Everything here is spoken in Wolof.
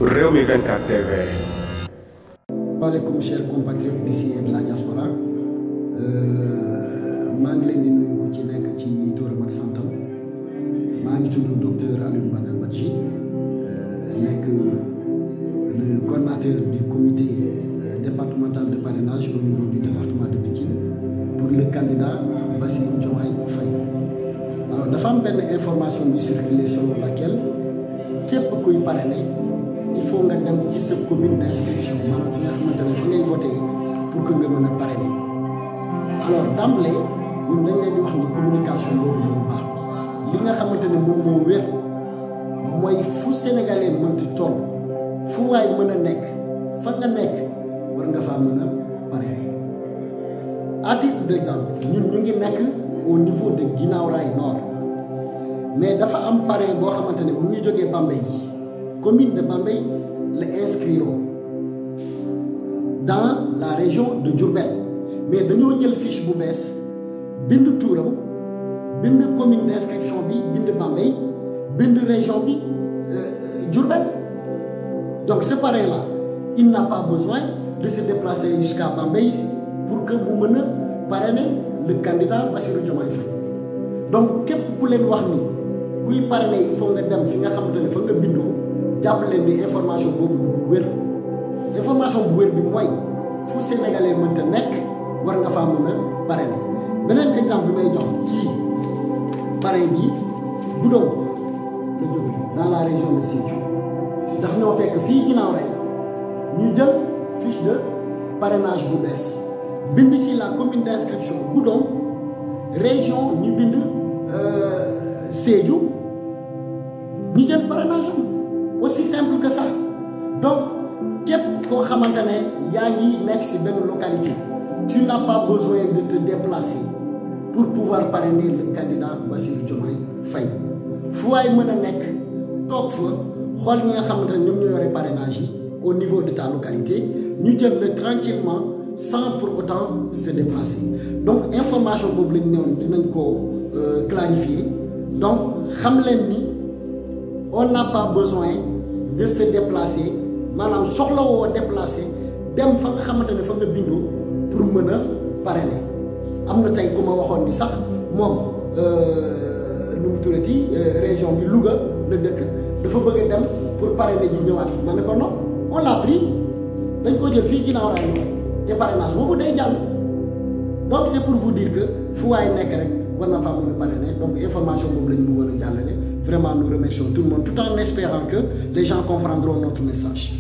Rewmi 24 TV. Waaleykum chers compatriotes d'ici et de la diaspora maa ngi leen di nuyu ku ci nekk ci turam ak santam maa ngi tudd docteur Alioune Badara Badji nekk le coordinateur du comité départemental de parrainage au niveau du département de Pikine pour le candidat Bassirou Diomaye Faye. Alors dafa am benn information bi circulé selon laquelle képp kuy parrainer il faut nga dem ci sa commune d'inscription maanaam fi nga xamante ne fa ngay voté pour que nga mën a parrainer. Alors d'emblée ñun dañ leen di wax ni communication boobu moo baax li nga xamante ne moom moo wér mooy fu sénégalais mënti toll fu waay mën a nekk fa nga nekk war nga faa mën a parrainer. À titre d'exemple ñun ñu ngi nekk au niveau de Guinaw Rail Nord mais dafa am parrain boo xamante ne mu ngi jógee Bambey commune de Bambey la inscrire dans la région de Diourbel mais dañoo jël fiche bu bees bind tuuram bind commune d'inscription bi bind Bambey bind région bi Diourbel. Donc ce parrain là il n'a pas besoin de se déplacer jusqu'à Bambey pour que mu mën a parrainer le candidat Bassirou Diomaye Faye. Donc képp ku leen wax ni kuy parrainer il faut nga dem fi nga xamante ne fa nga bindoo jàpp leen ni information boobu du wér. Information bu wér bi mooy fu sénégalais mënta nekk war nga faa mën a parrainer. Beneen exemple bi may jox ci parrain bi Goudomp la jóge dans la région de Sédhiou daf ñoo fekk fii Guinaw Rail ñu jël fiche de parrainage bu bees bind ci la commune d'inscription Goudomp région ñu bind Sédhiou ñu jël parrainage am aussi simple que ça. Donc képp koo xamante ne yaa ngi nekk ci benn localité tu n'as pas besoin de te déplacer pour pouvoir parrainer le candidat Bassirou Diomaye Faye. fu waay mën a nekk toog fa xool ñi nga xamante ne ñoom ñoo yore parrainage yi au niveau de ta localité ñu jël le tranquillement sans pour autant se déplacer. Donc information boobu lañ ñëw dinañ ko clarifier. Donc xam leen ni on n'a pas besoin de se déplacer maanaam soxla woo déplacer dem fa nga xamante ne fa nga bindoo pour mën a parrainer. am na tey ku ma waxoon ni sax moom nu mu tuddati région bi Louga la dëkk dafa bëgg a dem pour parrainer ji ñëwaat ma ne ko non on l'a pris dañ ko jël fii Guinaw Rail te parrainage boobu day jàll. Donc c'est pour vous dire que fu waay nekk rek war na faa mën a parrainer. Donc information boobu la ñu bëggoon a jàllale. Vraiment nous remercions tout le monde tout en espérant que les gens comprendront notre message.